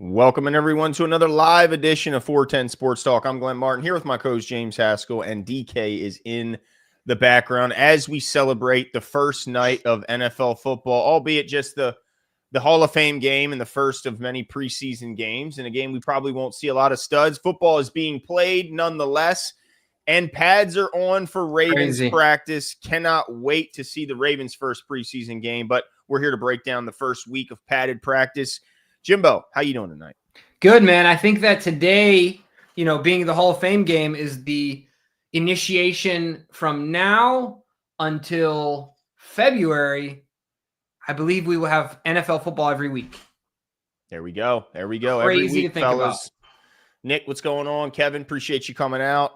Welcoming everyone to another live edition of 410 Sports Talk. I'm Glenn Martin here with my co-host James Haskell, and DK is in the background as we celebrate the first night of NFL football, albeit just the Hall of Fame game and the first of many preseason games, and a game we probably won't see a lot of studs. Football is being played nonetheless, and pads are on for Ravens practice. Cannot wait to see the Ravens' first preseason game, but we're here to break down the first week of padded practice. Jimbo, how you doing tonight? Good, man. I think that today, being the Hall of Fame game is the initiation from now until February. I believe we will have NFL football every week. There we go. Crazy every week, to think fellas. about. Nick, what's going on? Kevin, appreciate you coming out.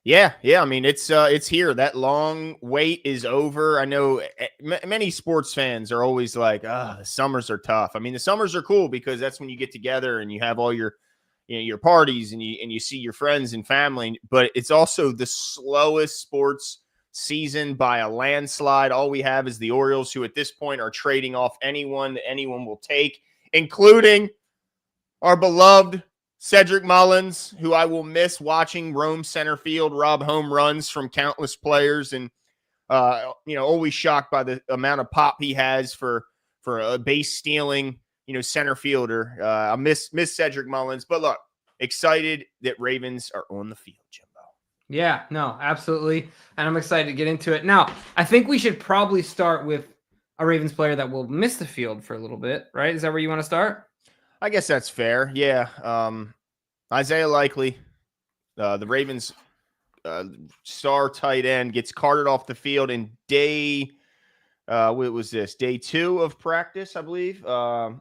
Yeah. I mean, it's here. That long wait is over. I know many sports fans are always like, the summers are tough. I mean, the summers are cool because that's when you get together and you have all your parties and you see your friends and family. But it's also the slowest sports season by a landslide. All we have is the Orioles, who at this point are trading off anyone that anyone will take, including our beloved Cedric Mullins, who I will miss watching roam center field, rob home runs from countless players, and always shocked by the amount of pop he has for a base stealing, center fielder. I miss Cedric Mullins, but look, excited that Ravens are on the field, Jimbo. Yeah, no, absolutely, and I'm excited to get into it. Now, I think we should probably start with a Ravens player that will miss the field for a little bit, right? Is that where you want to start? I guess that's fair. Yeah. Isaiah Likely, the Ravens star tight end, gets carted off the field in what was this? Day 2 of practice, I believe. I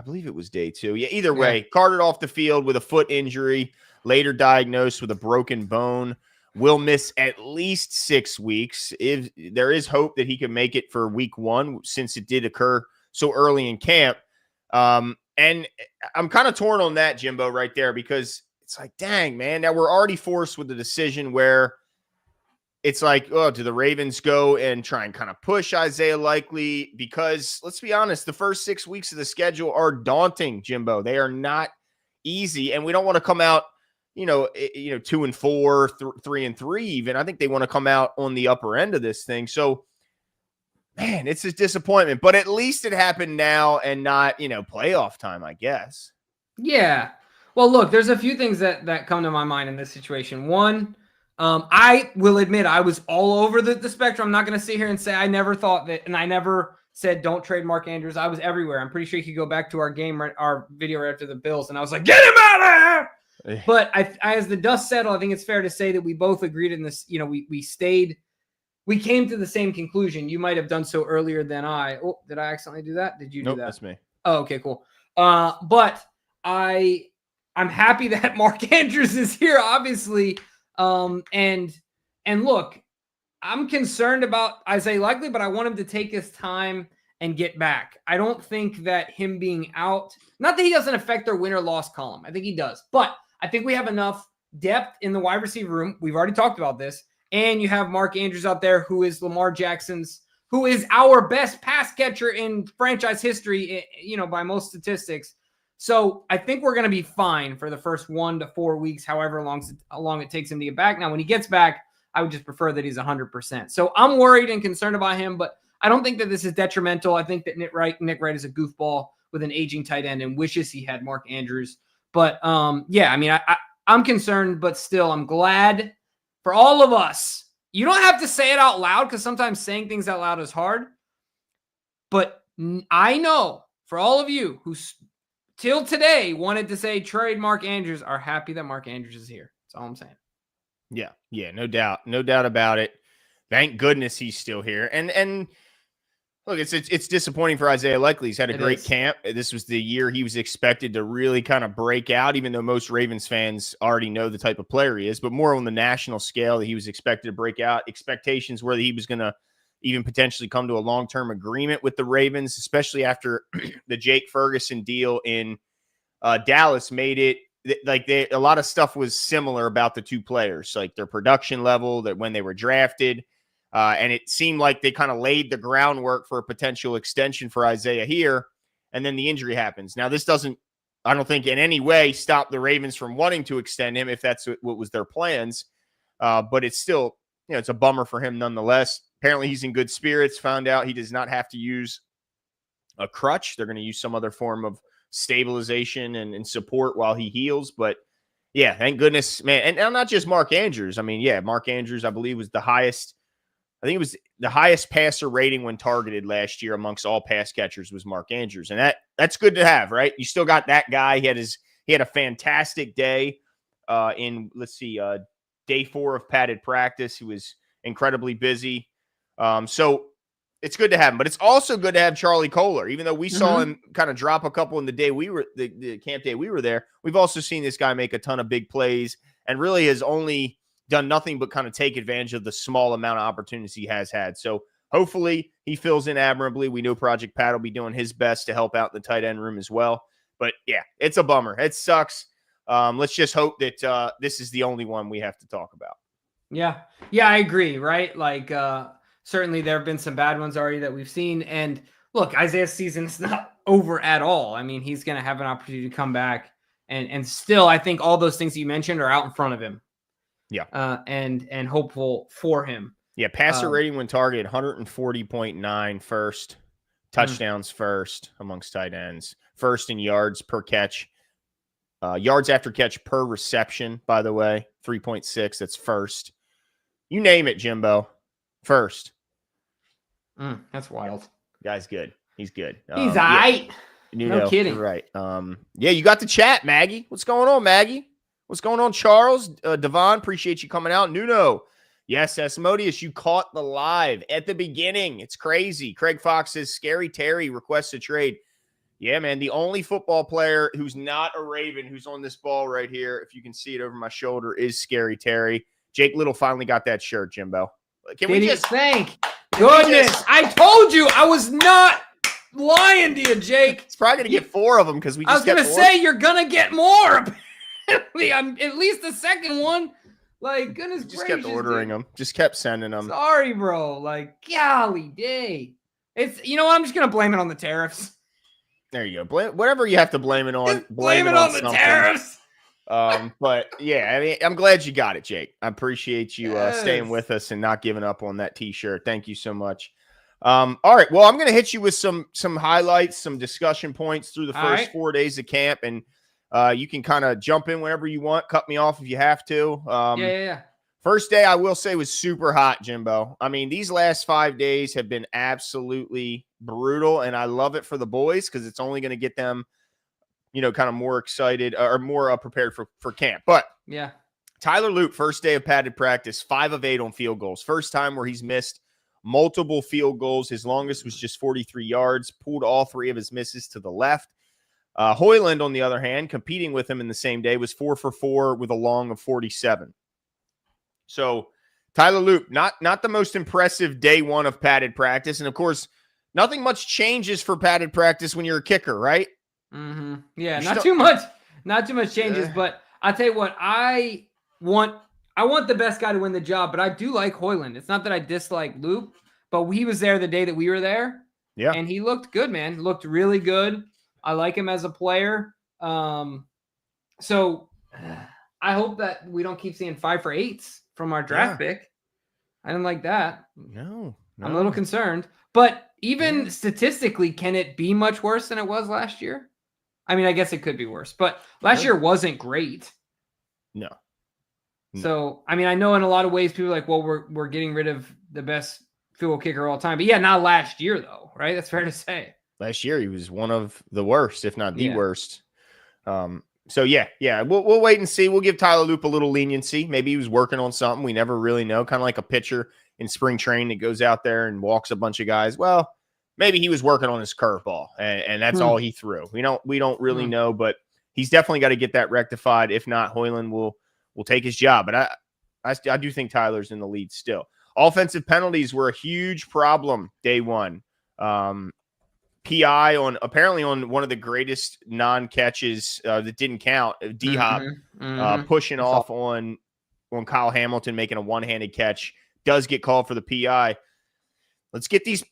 believe it was day 2. Yeah, either way, carted off the field with a foot injury, later diagnosed with a broken bone. Will miss at least 6 weeks. If there is hope that he can make it for week 1, since it did occur so early in camp. And I'm kind of torn on that, Jimbo, right there, because it's like, dang, man, now we're already forced with the decision where it's like, do the Ravens go and try and kind of push Isaiah Likely? Because let's be honest, the first 6 weeks of the schedule are daunting, Jimbo. They are not easy, and we don't want to come out, 2-4, 3-3 even. I think they want to come out on the upper end of this thing. So, man, it's a disappointment, but at least it happened now and not, playoff time, I guess. Yeah. Well, look, there's a few things that come to my mind in this situation. One, I will admit I was all over the spectrum. I'm not going to sit here and say I never thought that, and I never said don't trade Mark Andrews. I was everywhere. I'm pretty sure you could go back to our video right after the Bills, and I was like, get him out of here! But I, as the dust settled, I think it's fair to say that we both agreed in this. We came to the same conclusion. You might have done so earlier than I. Oh, did I accidentally do that? Did you do that? That's me. Oh, okay, cool. But I'm happy that Mark Andrews is here, obviously. And look, I'm concerned about Isaiah Likely, but I want him to take his time and get back. I don't think that him being out, not that he doesn't affect their win or loss column. I think he does. But I think we have enough depth in the wide receiver room. We've already talked about this. And you have Mark Andrews out there, who is Lamar Jackson's, who is our best pass catcher in franchise history, by most statistics. So I think we're going to be fine for the first 1 to 4 weeks, however long it takes him to get back. Now, when he gets back, I would just prefer that he's 100%. So I'm worried and concerned about him, but I don't think that this is detrimental. I think that Nick Wright is a goofball with an aging tight end and wishes he had Mark Andrews. But, I'm concerned, but still, I'm glad for all of us. You don't have to say it out loud because sometimes saying things out loud is hard. But I know for all of you who till today wanted to say trade Mark Andrews are happy that Mark Andrews is here. That's all I'm saying. Yeah, no doubt. No doubt about it. Thank goodness he's still here. And look, it's disappointing for Isaiah Likely. He's had a great camp. This was the year he was expected to really kind of break out, even though most Ravens fans already know the type of player he is, but more on the national scale that he was expected to break out. Expectations were that he was going to even potentially come to a long-term agreement with the Ravens, especially after the Jake Ferguson deal in Dallas made it like a lot of stuff was similar about the two players, like their production level, that when they were drafted. And it seemed like they kind of laid the groundwork for a potential extension for Isaiah here. And then the injury happens. Now, this doesn't I don't think in any way stop the Ravens from wanting to extend him if that's what was their plans. But it's still, it's a bummer for him nonetheless. Apparently he's in good spirits. Found out he does not have to use a crutch. They're going to use some other form of stabilization and support while he heals. But yeah, thank goodness, man. And not just Mark Andrews. I mean, yeah, Mark Andrews, I believe, was the highest. I think it was the highest passer rating when targeted last year amongst all pass catchers was Mark Andrews. And that's good to have, right? You still got that guy. He had a fantastic day in, day 4 of padded practice. He was incredibly busy. So it's good to have him, but it's also good to have Charlie Kohler. Even though we saw him kind of drop a couple in the day the camp day we were there, we've also seen this guy make a ton of big plays and really has only done nothing but kind of take advantage of the small amount of opportunities he has had. So hopefully he fills in admirably. We know Project Pat will be doing his best to help out in the tight end room as well. But yeah, it's a bummer. It sucks. Let's just hope that this is the only one we have to talk about. Yeah. Yeah, I agree, right? Like, certainly there have been some bad ones already that we've seen. And look, Isaiah's season is not over at all. I mean, he's going to have an opportunity to come back. And still, I think all those things you mentioned are out in front of him. Yeah. And hopeful for him. Yeah, passer rating when targeted, 140.9 first. Touchdowns first amongst tight ends. First in yards per catch. Yards after catch per reception, by the way, 3.6. That's first. You name it, Jimbo. First. That's wild. Guy's good. He's good. He's all right. No kidding. Right. Yeah, you got the chat, Maggie. What's going on, Maggie? What's going on, Charles? Devon, appreciate you coming out. Nuno. Yes, Asmodeus, you caught the live at the beginning. It's crazy. Craig Fox says, Scary Terry requests a trade. Yeah, man, the only football player who's not a Raven who's on this ball right here, if you can see it over my shoulder, is Scary Terry. Jake Little finally got that shirt, Jimbo. Can we just thank goodness? I told you I was not lying to you, Jake. It's probably going to get 4 of them because we just I was going to say you're going to get more. I'm at least the second one. Like, goodness just gracious. Kept ordering them. Just kept sending them. Sorry, bro. Like, golly day. It's, what? I'm just going to blame it on the tariffs. There you go. Whatever you have to blame it on. Blame it on the tariffs. But yeah, I mean, I'm glad you got it, Jake. I appreciate you staying with us and not giving up on that t-shirt. Thank you so much. All right. Well, I'm going to hit you with some highlights, some discussion points through the first 4 days of camp. And you can kind of jump in whenever you want. Cut me off if you have to. Yeah. First day, I will say, was super hot, Jimbo. I mean, these last 5 days have been absolutely brutal, and I love it for the boys because it's only going to get them, kind of more excited or more prepared for camp. But yeah, Tyler Loop, first day of padded practice, 5 of 8 on field goals. First time where he's missed multiple field goals. His longest was just 43 yards, pulled all 3 of his misses to the left. Hoyland, on the other hand, competing with him in the same day, was 4 for 4 with a long of 47. So Tyler Loop, not the most impressive day 1 of padded practice. And of course, nothing much changes for padded practice when you're a kicker, right? Mm-hmm. Yeah, not too much changes, but I'll tell you what, I want the best guy to win the job, but I do like Hoyland. It's not that I dislike Loop, but he was there the day that we were there. Yeah. And he looked good, man. Looked really good. I like him as a player. So I hope that we don't keep seeing 5 for 8s from our draft pick. I didn't like that. No. I'm a little concerned. But even statistically, can it be much worse than it was last year? I mean, I guess it could be worse. But last year wasn't great. No. So, I mean, I know in a lot of ways people are like, well, we're getting rid of the best field goal kicker of all time. But yeah, not last year, though, right? That's fair to say. Last year, he was one of the worst, if not the worst. So, yeah, we'll wait and see. We'll give Tyler Loop a little leniency. Maybe he was working on something. We never really know. Kind of like a pitcher in spring training that goes out there and walks a bunch of guys. Well, maybe he was working on his curveball, and that's all he threw. We don't really know, but he's definitely got to get that rectified. If not, Hoyland will take his job. But I do think Tyler's in the lead still. Offensive penalties were a huge problem day 1. PI apparently on one of the greatest non-catches that didn't count, D-Hop pushing off on Kyle Hamilton, making a one-handed catch, does get called for the PI. Let's get these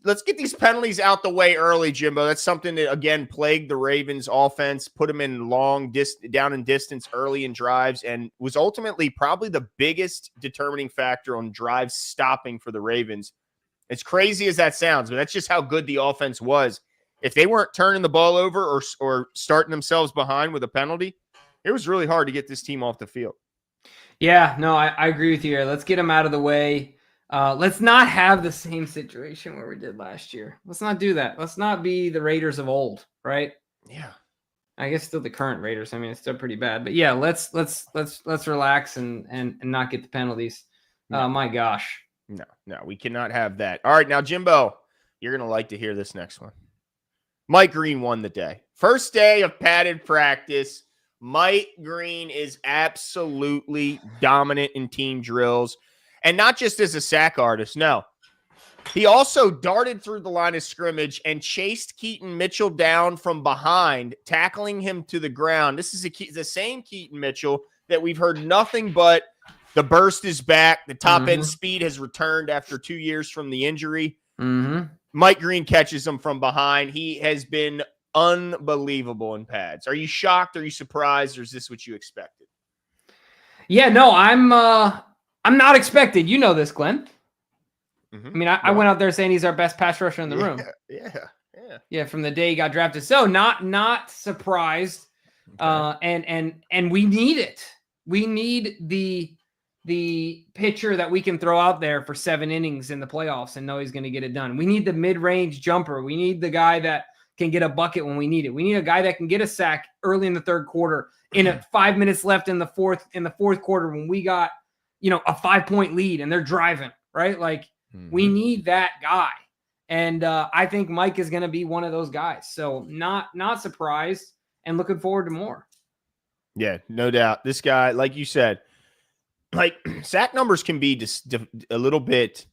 penalties out the way early, Jimbo. That's something that again plagued the Ravens offense, put them in down in distance early in drives, and was ultimately probably the biggest determining factor on drives stopping for the Ravens. As crazy as that sounds, but that's just how good the offense was. If they weren't turning the ball over or starting themselves behind with a penalty, it was really hard to get this team off the field. Yeah, no, I agree with you here. Let's get them out of the way. Let's not have the same situation where we did last year. Let's not do that. Let's not be the Raiders of old, right? Yeah. I guess still the current Raiders. I mean, it's still pretty bad. But yeah, let's relax and not get the penalties. No. My gosh. No, we cannot have that. All right, now, Jimbo, you're going to like to hear this next one. Mike Green won the day. First day of padded practice. Mike Green is absolutely dominant in team drills. And not just as a sack artist, no. He also darted through the line of scrimmage and chased Keaton Mitchell down from behind, tackling him to the ground. This is the same Keaton Mitchell that we've heard nothing but the burst is back. The top end speed has returned after 2 years from the injury. Mike Green catches him from behind. He has been unbelievable in pads. Are you shocked? Are you surprised? Or is this what you expected? Yeah, no, I'm not expected. You know this, Glenn. I mean, I went out there saying he's our best pass rusher in the room. Yeah. From the day he got drafted. So not surprised. Okay. And we need it. We need the pitcher that we can throw out there for 7 innings in the playoffs and know he's going to get it done. We need the mid-range jumper. We need the guy that can get a bucket when we need it. We need a guy that can get a sack early in the third quarter in 5 minutes left in the fourth quarter when we got, a 5-point lead and they're driving, right? Like we need that guy. And I think Mike is going to be one of those guys. So not surprised and looking forward to more. Yeah, no doubt. This guy, like you said, like sack numbers can be just a little bit.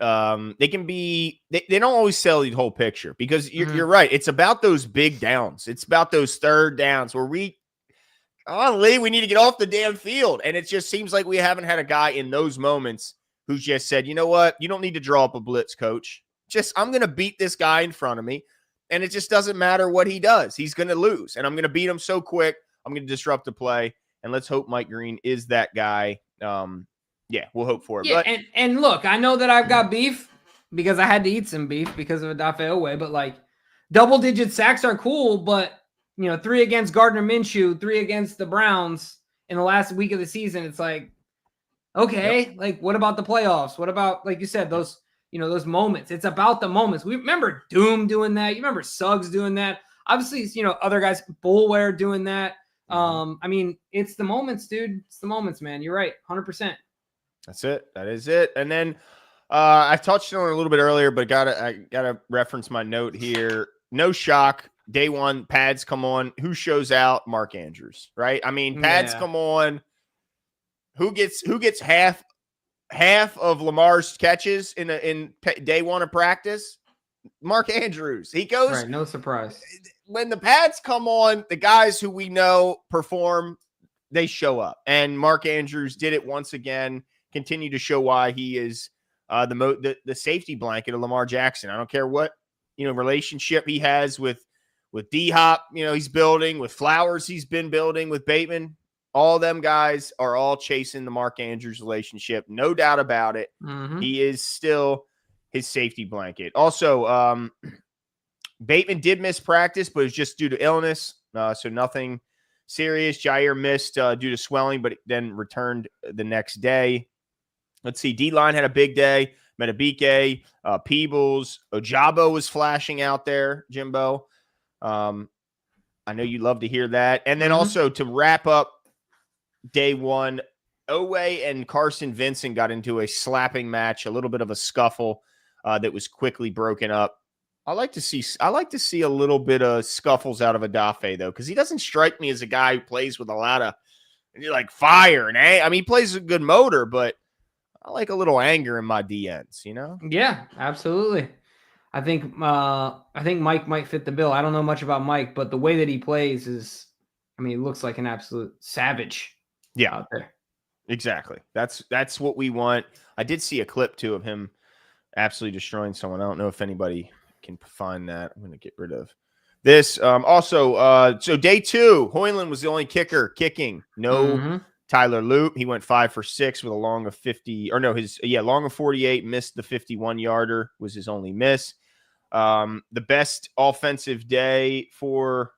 They can be. They don't always sell the whole picture because you're right. It's about those big downs. It's about those third downs where we need to get off the damn field, and it just seems like we haven't had a guy in those moments who's just said, you know what, you don't need to draw up a blitz, coach. Just I'm going to beat this guy in front of me, and it just doesn't matter what he does. He's going to lose, and I'm going to beat him so quick. I'm going to disrupt the play. And let's hope Mike Green is that guy. We'll hope for it. Yeah, but, and look, I know that I've got beef because I had to eat some beef because of Odafe Oweh, but like double-digit sacks are cool, but 3 against Gardner Minshew, 3 against the Browns in the last week of the season, it's like, okay, like what about the playoffs? What about, like you said, those those moments? It's about the moments. We remember Doom doing that. You remember Suggs doing that. Obviously, other guys, Bullware doing that. I mean, it's the moments, dude. It's the moments, man. You're right. 100%. That's it. That is it. And then I touched on it a little bit earlier, but I gotta reference my note here. No shock. Day one, pads come on. Who shows out? Mark Andrews, right? I mean, pads come on. Who gets half of Lamar's catches in day one of practice? Mark Andrews. He goes. Right, no surprise. When the pads come on, the guys who we know perform, they show up. And Mark Andrews did it once again, continue to show why he is the safety blanket of Lamar Jackson. I don't care what, relationship he has with D-Hop, he's building, with Flowers he's been building, with Bateman. All them guys are all chasing the Mark Andrews relationship. No doubt about it. He is still his safety blanket. Also, Bateman did miss practice, but it's just due to illness. So nothing serious. Jair missed due to swelling, but then returned the next day. Let's see. D-line had a big day. Metabike, Peebles, Ojabo was flashing out there, Jimbo. I know you love to hear that. And then also to wrap up day one, Oweh and Carson Vincent got into a slapping match, a little bit of a scuffle that was quickly broken up. I like to see a little bit of scuffles out of Odafe, though, because he doesn't strike me as a guy who plays with a lot of fire and I mean, he plays a good motor, but I like a little anger in my DNs, Yeah, absolutely. I think Mike might fit the bill. I don't know much about Mike, but the way that he plays is, he looks like an absolute savage. Yeah, out there. Exactly. That's what we want. I did see a clip too of him absolutely destroying someone. I don't know if anybody can find that. I'm going to get rid of this. So day 2, Hoyland was the only kicker kicking. No Tyler Loop. He went 5 for 6 with a long of 50, or no, long of 48, missed the 51-yarder, was his only miss. The best offensive day for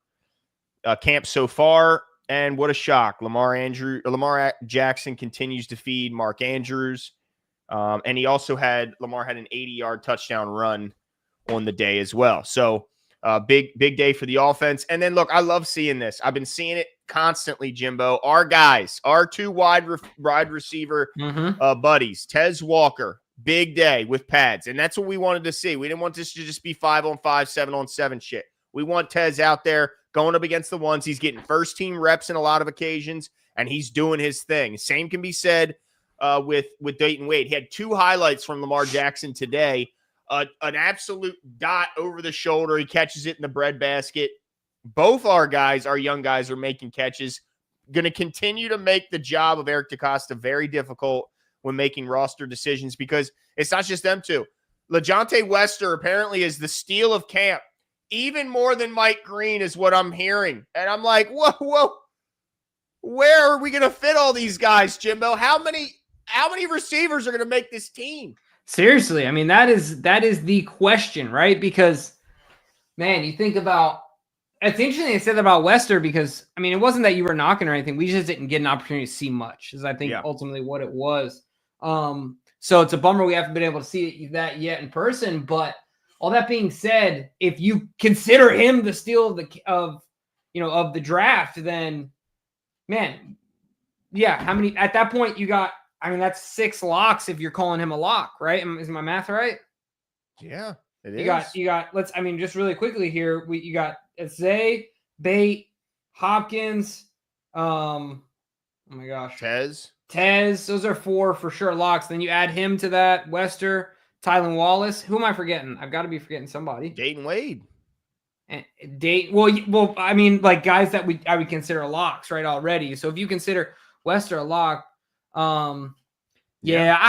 camp so far, and what a shock. Lamar Jackson continues to feed Mark Andrews. And Lamar had an 80-yard touchdown run on the day as well. So big day for the offense. And then look, I love seeing this. I've been seeing it constantly, Jimbo. Our guys, our 2 wide receiver buddies, Tez Walker, big day with pads. And that's what we wanted to see. We didn't want this to just be 5-on-5, 7-on-7 shit. We want Tez out there going up against the ones. He's getting first team reps in a lot of occasions, and he's doing his thing. Same can be said with Dayton Wade. He had 2 highlights from Lamar Jackson today. An absolute dot over the shoulder. He catches it in the breadbasket. Both our young guys, are making catches. Going to continue to make the job of Eric DeCosta very difficult when making roster decisions, because it's not just them 2. LaJohntay Wester apparently is the steal of camp, even more than Mike Green is what I'm hearing. And I'm like, whoa. Where are we going to fit all these guys, Jimbo? How many receivers are going to make this team? Seriously, I mean, that is the question, right? Because, man, you think about – it's interesting they said that about Wester, because, I mean, it wasn't that you were knocking or anything. We just didn't get an opportunity to see much, is I think ultimately what it was. So it's a bummer we haven't been able to see that yet in person. But all that being said, if you consider him the steal of the draft, then, man, yeah, how many – at that point you got – I mean, that's 6 locks if you're calling him a lock, right? Is my math right? Yeah, it is. You got. Just really quickly here. You got Zay, Bate, Hopkins. Oh my gosh, Tez. Those are 4 for sure locks. Then you add him to that. Wester, Tylan Wallace. Who am I forgetting? I've got to be forgetting somebody. Dayton Wade. And well, I mean, like guys that I would consider locks, right? Already. So if you consider Wester a lock. I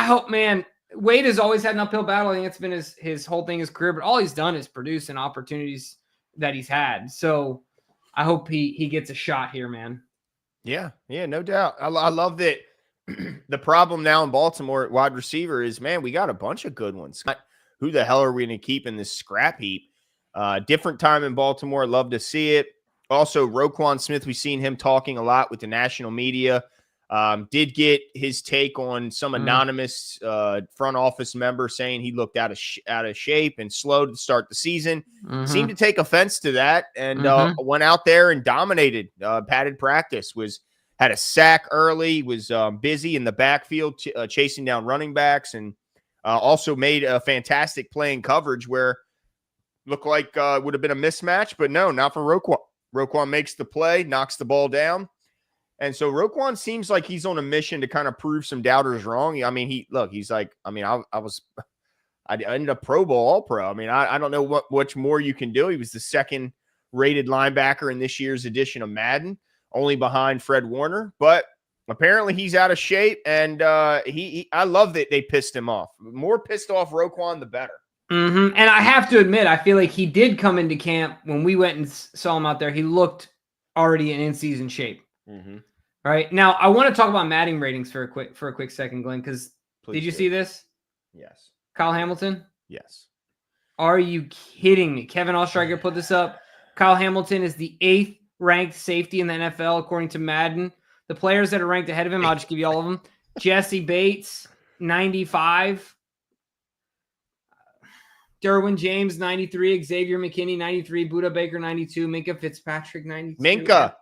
hope, man, Wade has always had an uphill battle. I think it's been his whole thing, his career, but all he's done is produce in opportunities that he's had. So I hope he gets a shot here, man. Yeah, no doubt. I love that. The problem now in Baltimore at wide receiver is, man, we got a bunch of good ones. Who the hell are we going to keep in this scrap heap? Different time in Baltimore. Love to see it. Also, Roquan Smith, we've seen him talking a lot with the national media. Did get his take on some anonymous front office member saying he looked out of shape and slow to start the season. Seemed to take offense to that, and went out there and dominated. Padded practice, had a sack early, was busy in the backfield chasing down running backs, and also made a fantastic play in coverage where looked like would have been a mismatch, but no, not for Roquan. Roquan makes the play, knocks the ball down. And so Roquan seems like he's on a mission to kind of prove some doubters wrong. I mean, he's like, I mean, I ended up Pro Bowl, All Pro. I mean, I don't know what much more you can do. He was the 2nd rated linebacker in this year's edition of Madden, only behind Fred Warner. But apparently he's out of shape, and I love that they pissed him off. The more pissed off Roquan, the better. And I have to admit, I feel like he did come into camp when we went and saw him out there. He looked already in season shape. All right. Now I want to talk about Madden ratings for a quick second, Glenn, because did you see this? Yes. Kyle Hamilton? Yes. Are you kidding me? Kevin Oestreicher put this up. Kyle Hamilton is the 8th ranked safety in the NFL, according to Madden. The players that are ranked ahead of him, I'll just give you all of them. Jesse Bates, 95. Derwin James, 93. Xavier McKinney, 93. Buda Baker, 92. Minka Fitzpatrick, 92. Minka.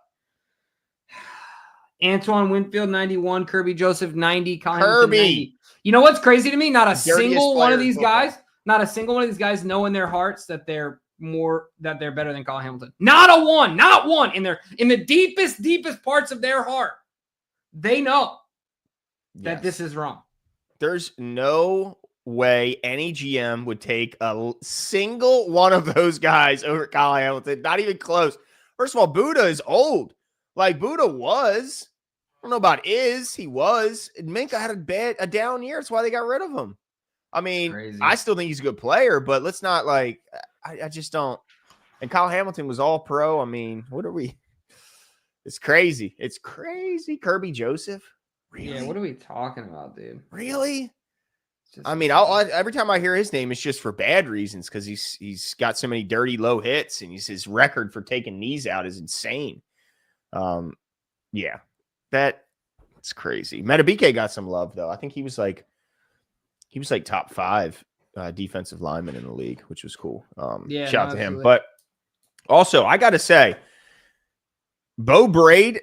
Antoine Winfield, 91. Kirby Joseph, 90. Kirby. 90. You know what's crazy to me? Not a single one of these guys know in their hearts that they're better than Kyle Hamilton. Not one. In the deepest parts of their heart, they know that this is wrong. There's no way any GM would take a single one of those guys over Kyle Hamilton. Not even close. First of all, Buda is old. Like Buda was. I don't know about he was. Minka had a down year. That's why they got rid of him. I mean, Crazy. I still think he's a good player, but let's not like. I just don't. And Kyle Hamilton was all pro. I mean, what are we? It's crazy. It's crazy. Kirby Joseph. Really? Yeah, what are we talking about, dude? Really? Just I mean, every time I hear his name, it's just for bad reasons because he's got so many dirty low hits, and his record for taking knees out is insane. Yeah, that's crazy. Metabike got some love though. I think he was like top 5 defensive lineman in the league, which was cool. Yeah, shout out to him. absolutely. But also, I got to say, Brade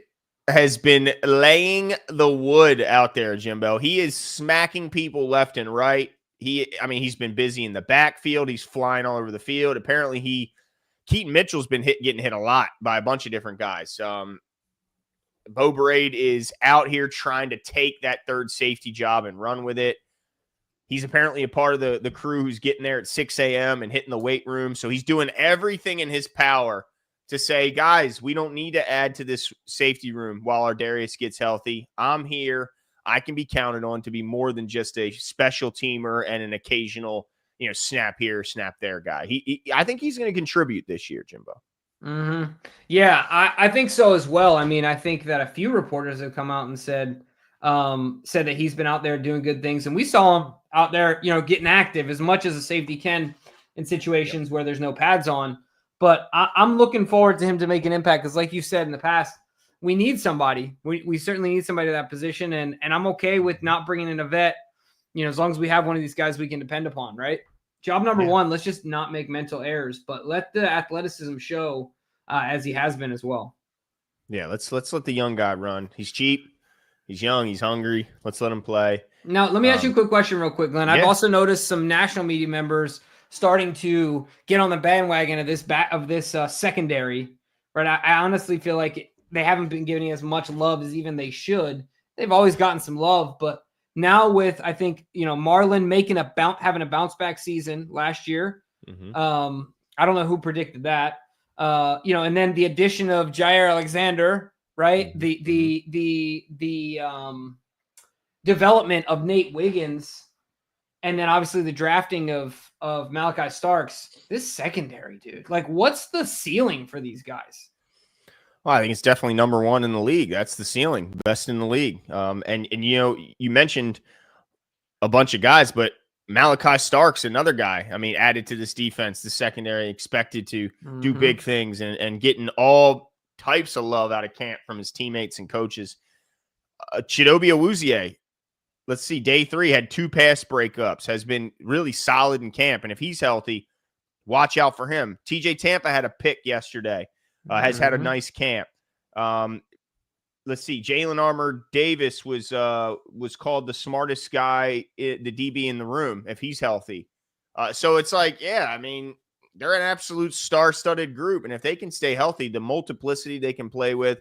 has been laying the wood out there, Jimbo. He is smacking people left and right. He's been busy in the backfield. He's flying all over the field. Apparently, Keaton Mitchell's been getting hit a lot by a bunch of different guys. Brade is out here trying to take that third safety job and run with it. He's apparently a part of the crew who's getting there at 6 a.m. and hitting the weight room. So he's doing everything in his power to say, guys, we don't need to add to this safety room while our Darius gets healthy. I'm here. I can be counted on to be more than just a special teamer and an occasional, snap here, snap there guy. I think he's going to contribute this year, Jimbo. Mm-hmm. Yeah, I think so as well. I mean, I think that a few reporters have come out and said that he's been out there doing good things, and we saw him out there, getting active as much as a safety can in situations where there's no pads on. But I'm looking forward to him to make an impact because, like you said in the past, we need somebody. We certainly need somebody to that position, and I'm okay with not bringing in a vet, as long as we have one of these guys we can depend upon, right? Job number one, let's just not make mental errors, but let the athleticism show as he has been as well. Yeah, let's let the young guy run. He's cheap. He's young. He's hungry. Let's let him play. Now, let me ask you a quick question real quick, Glenn. I've also noticed some national media members starting to get on the bandwagon of this secondary, right? I honestly feel like they haven't been giving as much love as even they should. They've always gotten some love, but now with, I think, Marlon having a bounce back season last year. Mm-hmm. I don't know who predicted that. And then the addition of Jair Alexander, right? Mm-hmm. The development of Nate Wiggins, and then obviously the drafting of Malachi Starks. This secondary, dude. Like, what's the ceiling for these guys? Well, I think it's definitely number 1 in the league. That's the ceiling, best in the league. And you mentioned a bunch of guys, but Malachi Starks, another guy, added to this defense, the secondary, expected to do big things and getting all types of love out of camp from his teammates and coaches. Chidobe Awuzie, let's see, day 3 had 2 pass breakups, has been really solid in camp. And if he's healthy, watch out for him. TJ Tampa had a pick yesterday. Has had a nice camp. Let's see. Jalen Armour Davis was called the smartest guy, the DB in the room, if he's healthy. So it's like, they're an absolute star-studded group, and if they can stay healthy, the multiplicity they can play with,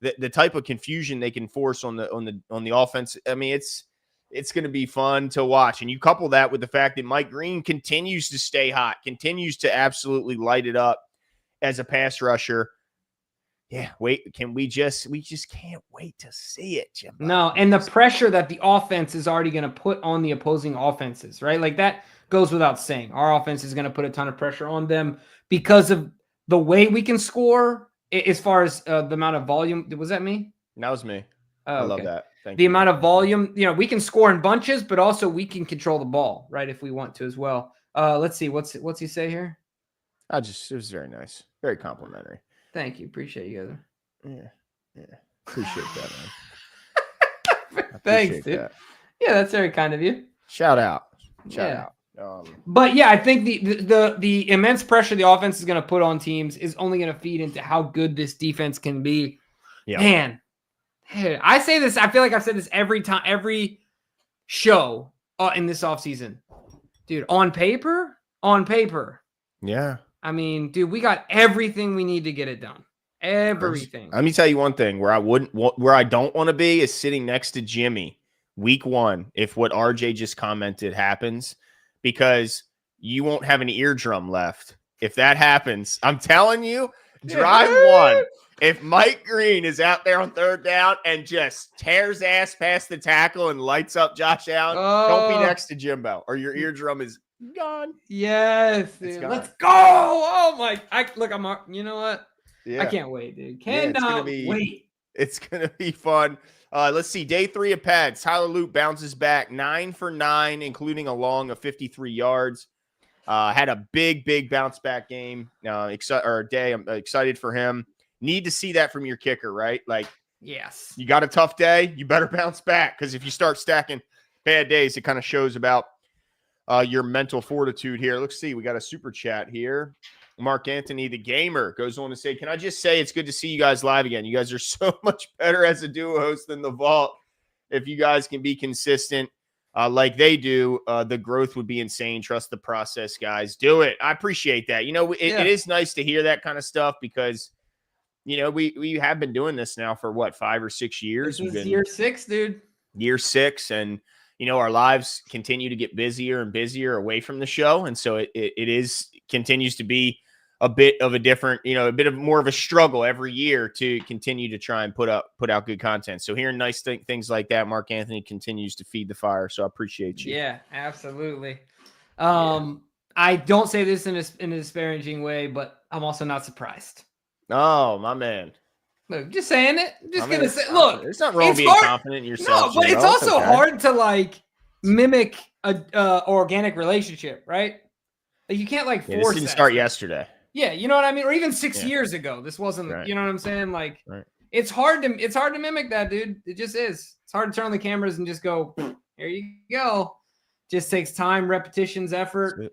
the type of confusion they can force on the offense. It's going to be fun to watch, and you couple that with the fact that Mike Green continues to stay hot, continues to absolutely light it up as a pass rusher. Yeah, we just can't wait to see it, Jim. No, and the pressure that the offense is already going to put on the opposing offenses, right? Like, that goes without saying. Our offense is going to put a ton of pressure on them because of the way we can score as far as the amount of volume. Was that me? That was me. Oh, I love that. Thank you. The amount of volume, we can score in bunches, but also we can control the ball, right, if we want to as well. Let's see. What's he say here? It was very nice. Very complimentary. Thank you. Appreciate you guys. Yeah. Appreciate that, man. Thanks, dude. That. Yeah, that's very kind of you. Shout out. But yeah, I think the immense pressure the offense is going to put on teams is only going to feed into how good this defense can be. Yeah. Man, I say this. I feel like I've said this every show in this offseason. Dude, on paper. Yeah. Dude, we got everything we need to get it done. Everything. Let me tell you one thing where I don't want to be is sitting next to Jimmy week 1 if what RJ just commented happens, because you won't have an eardrum left. If that happens, I'm telling you, drive 1. if Mike Green is out there on third down and just tears ass past the tackle and lights up Josh Allen, don't be next to Jimbo or your eardrum is gone. Yes, It's dude. gone. Let's go. Oh my! You know what? Yeah. I can't wait, dude. It's Cannot gonna wait. It's gonna be fun. Let's see. Day 3 of pads. Tyler Loop bounces back 9 for 9, including a long of 53 yards. Had a big bounce back game. Day. I'm excited for him. Need to see that from your kicker, right? Like, yes, you got a tough day, you better bounce back, because if you start stacking bad days, it kind of shows about your mental fortitude here. Let's see. We got a super chat here. Mark Anthony, the gamer, goes on to say, can I just say it's good to see you guys live again? You guys are so much better as a duo host than the Vault. If you guys can be consistent like they do, the growth would be insane. Trust the process, guys. Do it. I appreciate that. It is nice to hear that kind of stuff because, we have been doing this now for what, 5 or 6 years? This is year 6, dude. Year 6. And, our lives continue to get busier and busier away from the show. And so it continues to be a bit of a different, a bit of more of a struggle every year to continue to try and put out good content. So hearing nice things like that, Mark Anthony continues to feed the fire. So I appreciate you. Yeah, absolutely. I don't say this in a disparaging way, but I'm also not surprised. Oh, my man. Look, just saying it. Just gonna say, look, there's nothing wrong with being confident in yourself. No, but it's also hard to mimic a organic relationship, right? Like you can't force. This didn't start yesterday. Yeah, you know what I mean? Or even 6 years ago. This wasn't, right. You know what I'm saying? It's hard to mimic that, dude. It just is. It's hard to turn on the cameras and just go, here you go. Just takes time, repetitions, effort,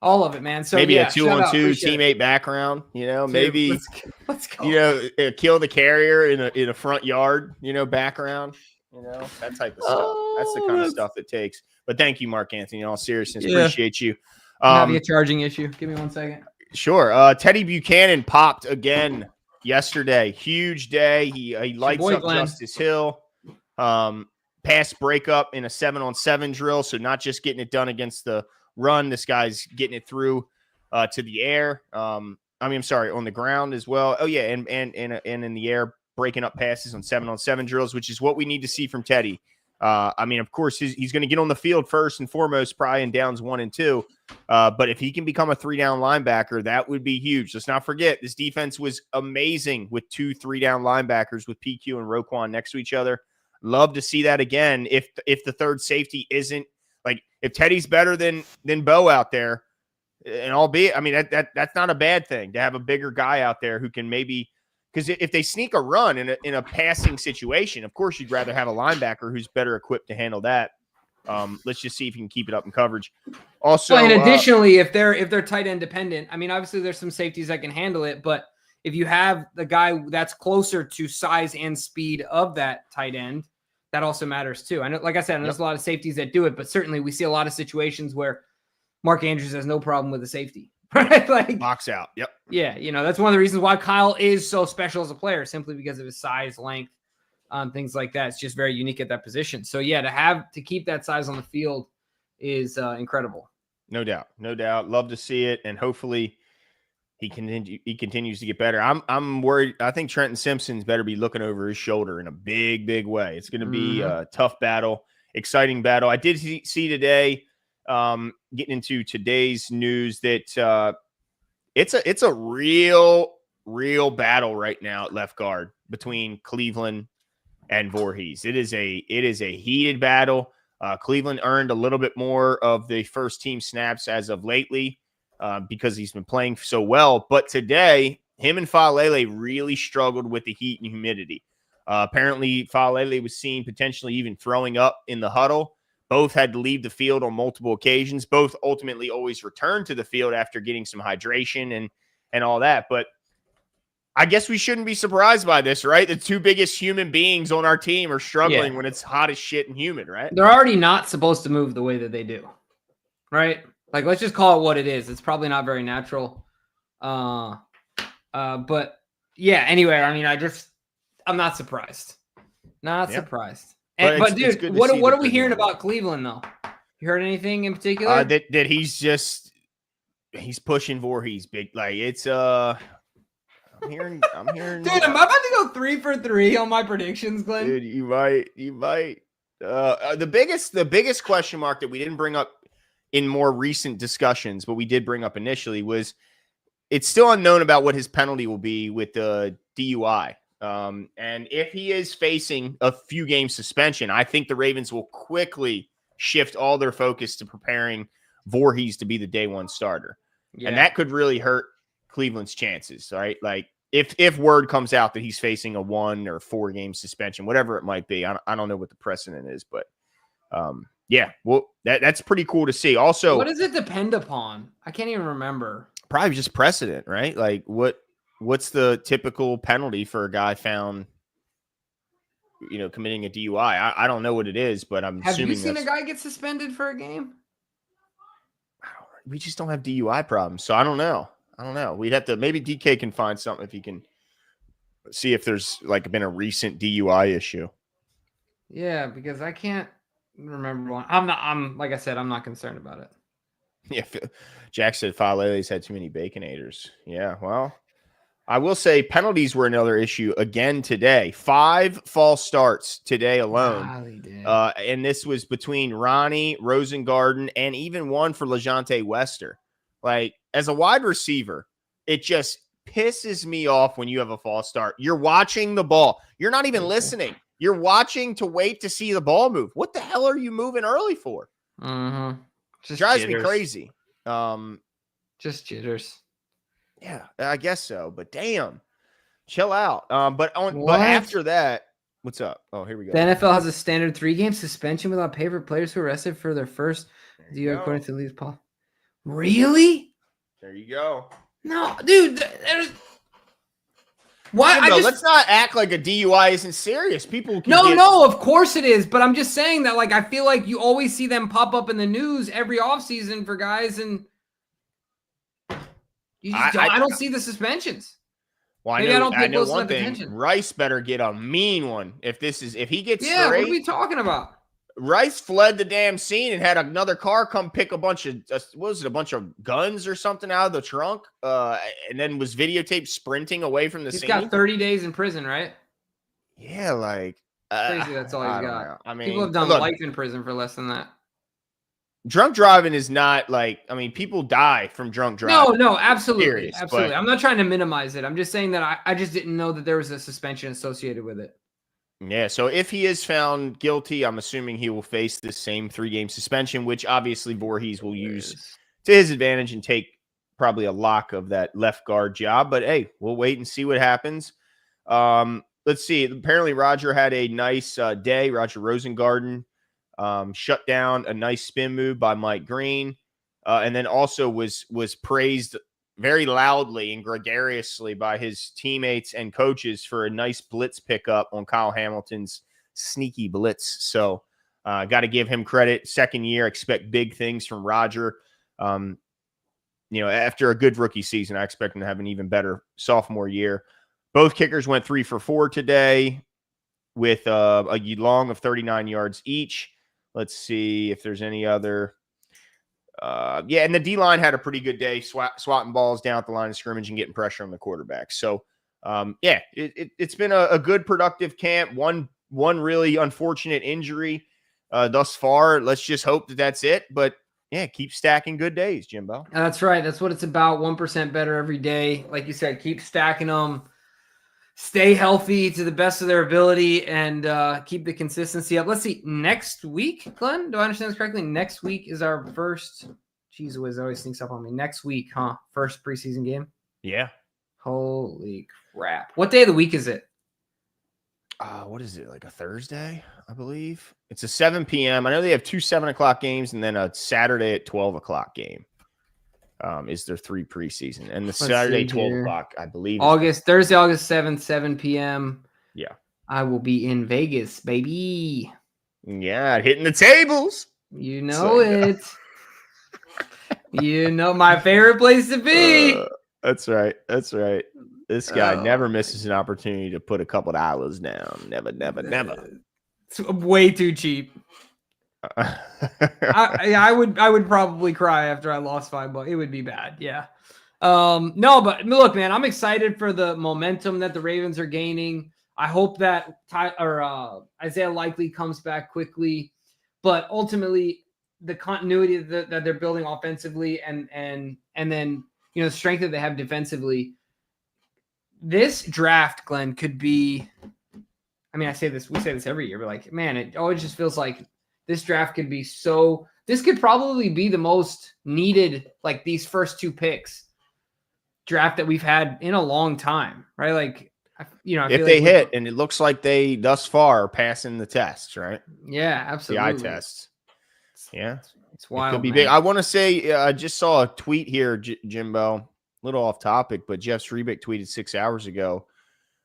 all of it, man. So maybe a 2-on-2 teammate background, maybe let's go. Kill the carrier in a front yard, background, that type of stuff. That's the kind of stuff it takes. But thank you, Mark Anthony. In all seriousness, appreciate you. Have a charging issue. Give me 1 second. Sure. Teddy Buchanan popped again yesterday. Huge day. He lights up Glenn. Justice Hill. Pass breakup in a 7-on-7 drill. So not just getting it done against the run. This guy's getting it through to the air. I'm sorry, on the ground as well. Oh yeah, and in the air, breaking up passes on 7-on-7 drills, which is what we need to see from Teddy. Of course, he's going to get on the field first and foremost, probably in downs 1 and 2. But if he can become a 3-down linebacker, that would be huge. Let's not forget, this defense was amazing with 2 3-down linebackers with PQ and Roquan next to each other. Love to see that again. If the third safety isn't if Teddy's better than Bo out there, and albeit, that's not a bad thing to have a bigger guy out there who can maybe. Because if they sneak a run in a passing situation, of course, you'd rather have a linebacker who's better equipped to handle that. Let's just see if he can keep it up in coverage. Also, and additionally, if they're tight end dependent, obviously there's some safeties that can handle it, but if you have the guy that's closer to size and speed of that tight end, that also matters too. I know, like I said, there's a lot of safeties that do it, but certainly we see a lot of situations where Mark Andrews has no problem with a safety. Right? Box out. Yep. Yeah. That's one of the reasons why Kyle is so special as a player, simply because of his size, length, things like that. It's just very unique at that position. So yeah, to keep that size on the field is incredible. No doubt. Love to see it. And hopefully he continues to get better. I'm worried. I think Trenton Simpson's better be looking over his shoulder in a big way. It's going to be a tough battle, exciting battle. I did see today, getting into today's news, that it's a real battle right now at left guard between Cleveland and Voorhees. It is a heated battle. Cleveland earned a little bit more of the first team snaps as of lately because he's been playing so well. But today, him and Faalele really struggled with the heat and humidity. Apparently, Faalele was seen potentially even throwing up in the huddle. Both had to leave the field on multiple occasions. Both ultimately always returned to the field after getting some hydration and all that. But I guess we shouldn't be surprised by this, right? The two biggest human beings on our team are struggling when it's hot as shit and humid, right? They're already not supposed to move the way that they do, right? Let's just call it what it is. It's probably not very natural. But yeah, anyway, I'm not surprised. Not surprised. But dude, what are we hearing about Cleveland though? You heard anything in particular? That he's pushing Voorhees big. It's I'm hearing. Dude, I'm about to go 3 for 3 on my predictions, Glenn. Dude, you might. The biggest question mark that we didn't bring up in more recent discussions, but we did bring up initially, was it's still unknown about what his penalty will be with the DUI. And if he is facing a few game suspension, I think the Ravens will quickly shift all their focus to preparing Voorhees to be the day one starter. Yeah. And that could really hurt Cleveland's chances, right? Like if word comes out that he's facing a 1 or 4 game suspension, whatever it might be, I don't know what the precedent is, but yeah, well, that's pretty cool to see. Also, what does it depend upon? I can't even remember. Probably just precedent, right? Like what's the typical penalty for a guy found, committing a DUI? I don't know what it is, but I'm assuming. Have you seen a guy get suspended for a game? We just don't have DUI problems, so I don't know. We'd have to, maybe DK can find something if he can see if there's been a recent DUI issue. Yeah, because I can't remember one. I'm like I said, I'm not concerned about it. Yeah, Jack said Falele's had too many Baconators. Yeah, well, I will say penalties were another issue again today. 5 false starts today alone. Wow, they did. And this was between Ronnie, Rosengarten, and even one for LeJonte Wester. Like, as a wide receiver, it just pisses me off when you have a false start. You're watching the ball. You're not even listening. You're watching to wait to see the ball move. What the hell are you moving early for? Mm-hmm. Just drives jitters. me crazy. Just jitters. Yeah, I guess so. But damn, chill out. But after that, what's up? Oh, here we go. The NFL has a standard 3-game suspension without pay for players who are arrested for their first DUI, according to Lee's Paul. Really? There you go. No, dude. There's... Why? Let's not act like a DUI isn't serious. People can No, of course it is. But I'm just saying that, I feel like you always see them pop up in the news every offseason for guys, and you just I don't see the suspensions. Well, I know one thing. Attention. Rice better get a mean one if he gets straight. What are we talking about? Rice fled the damn scene and had another car come pick a bunch of a bunch of guns or something out of the trunk, and then was videotaped sprinting away from the scene. He's got 30 days in prison, right? Yeah, crazy. That's all he's got. I mean, people have done life in prison for less than that. Drunk driving is not people die from drunk driving. No, absolutely, Serious, absolutely. I'm not trying to minimize it. I'm just saying that I just didn't know that there was a suspension associated with it. Yeah, so if he is found guilty, I'm assuming he will face the same 3-game suspension, which obviously Voorhees will use to his advantage and take probably a lock of that left guard job. But hey, we'll wait and see what happens. Let's see. Apparently, Roger had a nice day. Roger Rosengarten shut down a nice spin move by Mike Green, and then also was praised very loudly and gregariously by his teammates and coaches for a nice blitz pickup on Kyle Hamilton's sneaky blitz. So got to give him credit. Second year, expect big things from Roger. After a good rookie season, I expect him to have an even better sophomore year. Both kickers went 3 for 4 today with a long of 39 yards each. Let's see if there's any other. And the D-line had a pretty good day, swatting balls down at the line of scrimmage and getting pressure on the quarterback. So, it's been a good, productive camp. One really unfortunate injury thus far. Let's just hope that that's it. But, yeah, keep stacking good days, Jimbo. That's right. That's what it's about. 1% better every day. Like you said, keep stacking them. Stay healthy to the best of their ability and keep the consistency up. Let's see. Next week, Glenn, do I understand this correctly? Next week is our first. Jeez whiz, it always sneaks up on me. Next week, huh? First preseason game? Yeah. Holy crap. What day of the week is it? What is it? Like a Thursday, I believe. It's a 7 p.m. I know they have 2 7 o'clock games and then a Saturday at 12 o'clock game. Is their 3 preseason. And the Saturday 12 o'clock, I believe. Thursday, August 7th, 7 p.m. Yeah. I will be in Vegas, baby. Yeah, hitting the tables. You know it. You know my favorite place to be. That's right. This guy never misses an opportunity to put a couple of dollars down. Never. It's way too cheap. I would probably cry after I lost $5. It would be bad. Yeah. No, but look, man, I'm excited for the momentum that the Ravens are gaining. I hope that Isaiah Likely comes back quickly, but ultimately the continuity that they're building offensively and then the strength that they have defensively. This draft, Glenn, could be. I mean, we say this every year, but like, man, it always just feels like this draft could be so. This could probably be the most needed, like these first 2 picks draft that we've had in a long time, right? Like, I if feel they like hit, and it looks like they thus far are passing the tests, right? Yeah, absolutely. The eye tests. Yeah, it's wild. It could be man. big. I want to say I just saw a tweet here, Jimbo. A little off topic, but Jeff Srebick tweeted 6 hours ago.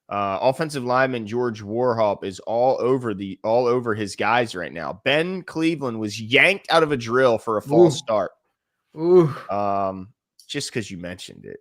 Offensive lineman George Warhop is all over his guys right now. Ben Cleveland was yanked out of a drill for a false start. Ooh. Just because you mentioned it,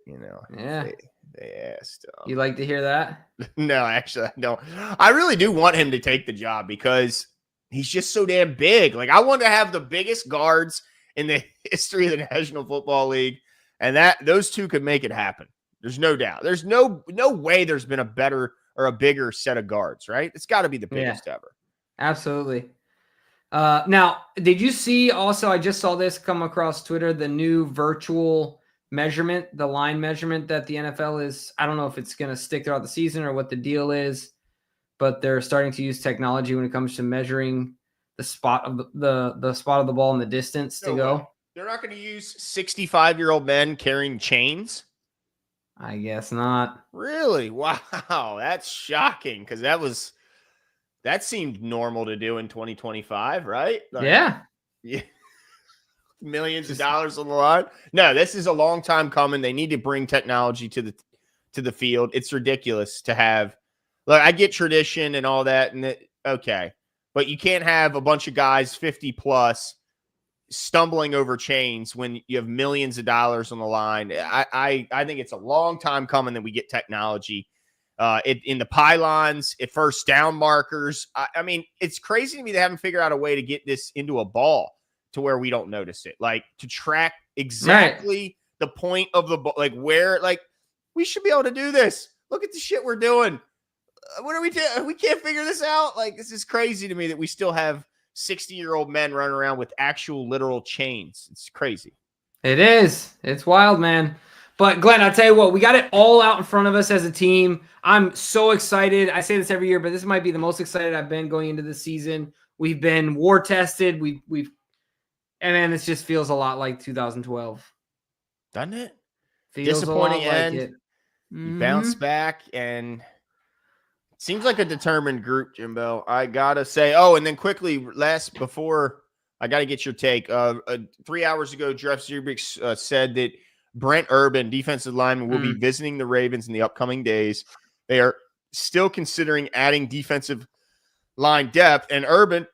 Yeah. They asked. You like to hear that? No, actually, I don't. I really do want him to take the job because he's just so damn big. Like, I want to have the biggest guards in the history of the National Football League, and those two could make it happen. There's no doubt. There's no way there's been a better or a bigger set of guards, right? It's got to be the biggest ever. Absolutely. Now, did you see also, I just saw this come across Twitter, the new virtual measurement, the line measurement that the NFL is, I don't know if it's going to stick throughout the season or what the deal is, but they're starting to use technology when it comes to measuring the spot of the spot of the ball in the distance to go. Way. They're not going to use 65-year-old men carrying chains? I guess not. Really? Wow. That's shocking because that seemed normal to do in 2025, right? Like, yeah. Millions of dollars on the line. No, this is a long time coming. They need to bring technology to the field. It's ridiculous to have. Look, I get tradition and all that, okay, but you can't have a bunch of guys 50 plus stumbling over chains when you have millions of dollars on the line. I think it's a long time coming that we get technology in the pylons, at first down markers. I mean, it's crazy to me they haven't figured out a way to get this into a ball to where we don't notice it, like to track exactly the point of the ball, like where, like we should be able to do this. Look at the shit we're doing. What are we doing? We can't figure this out. Like, this is crazy to me that we still have 60-year-old men running around with actual literal chains. It's crazy. It is. It's wild, man. But Glenn, I'll tell you what, we got it all out in front of us as a team. I'm so excited. I say this every year, but this might be the most excited I've been going into this season. We've been war tested. And then this just feels a lot like 2012. Doesn't it? Feels disappointing a lot end. like it. You bounce back, and it seems like a determined group, Jimbo. I gotta say. Oh, and then quickly, before I gotta get your take. 3 hours ago, Jeff Srebick said that Brent Urban, defensive lineman, will be visiting the Ravens in the upcoming days. They are still considering adding defensive line depth, and Urban,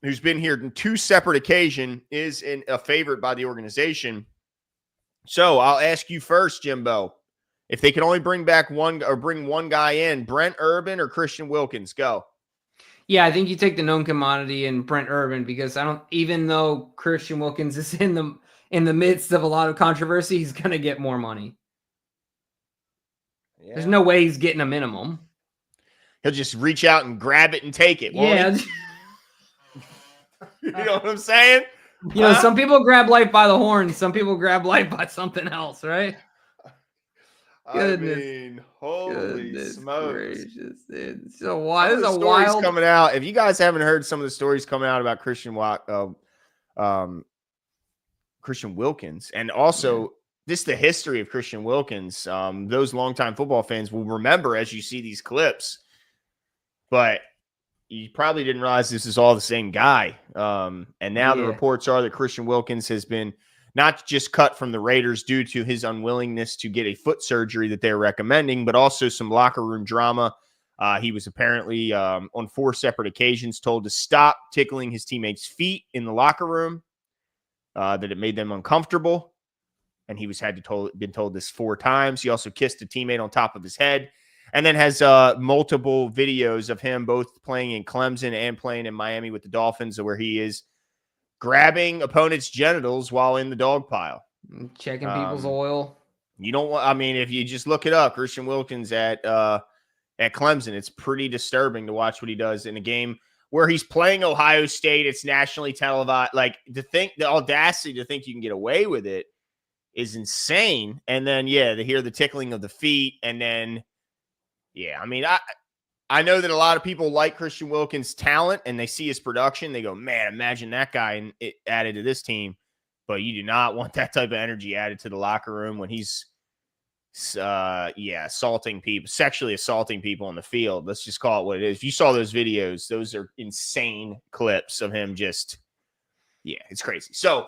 who's been here on 2 separate occasions, is a favorite by the organization. So I'll ask you first, Jimbo. If they can only bring one guy in, Brent Urban or Christian Wilkins, go. Yeah, I think you take the known commodity in Brent Urban because even though Christian Wilkins is in the midst of a lot of controversy, he's going to get more money. Yeah. There's no way he's getting a minimum. He'll just reach out and grab it and take it. Yeah. You know what I'm saying? Some people grab life by the horns. Some people grab life by something else, right? Goodness. I mean, holy smokes. Gracious, dude. So why is a wild coming out? If you guys haven't heard some of the stories coming out about Christian Wilkins, and also the history of Christian Wilkins, those longtime football fans will remember as you see these clips. But you probably didn't realize this is all the same guy. And now the reports are that Christian Wilkins has been not just cut from the Raiders due to his unwillingness to get a foot surgery that they're recommending, but also some locker room drama. He was apparently on 4 separate occasions told to stop tickling his teammates' feet in the locker room, that it made them uncomfortable. And he been told this 4 times. He also kissed a teammate on top of his head, and then has multiple videos of him both playing in Clemson and playing in Miami with the Dolphins, where he is grabbing opponents' genitals while in the dog pile. Checking people's oil. You don't want. I mean, if you just look it up, Christian Wilkins at Clemson, it's pretty disturbing to watch what he does in a game where he's playing Ohio State. It's nationally televised. Like, the audacity to think you can get away with it is insane. And then, to hear the tickling of the feet, and then, I mean, I know that a lot of people like Christian Wilkins' talent, and they see his production. They go, man, imagine that guy added to this team. But you do not want that type of energy added to the locker room when he's, assaulting people, sexually assaulting people on the field. Let's just call it what it is. If you saw those videos, those are insane clips of him just, it's crazy. So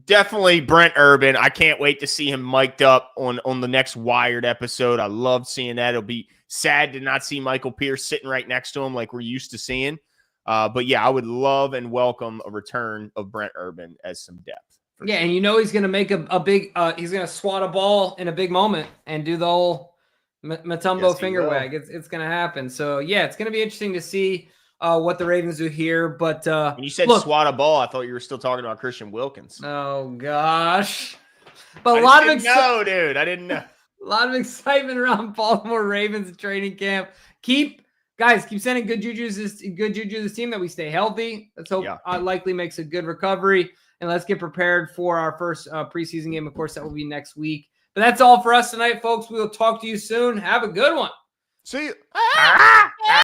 definitely Brent Urban. I can't wait to see him mic'd up on the next Wired episode. I love seeing that. It'll be sad to not see Michael Pierce sitting right next to him like we're used to seeing. But I would love and welcome a return of Brent Urban as some depth. Yeah, and he's going to make a big he's going to swat a ball in a big moment and do the whole Matumbo finger wag. It's going to happen. So, it's going to be interesting to see what the Ravens do here. But when you said swat a ball, I thought you were still talking about Christian Wilkins. Oh, gosh. But I didn't know. A lot of excitement around Baltimore Ravens training camp. Keep sending good juju to this team, that we stay healthy. Let's hope likely makes a good recovery. And let's get prepared for our first preseason game. Of course, that will be next week. But that's all for us tonight, folks. We will talk to you soon. Have a good one. See you.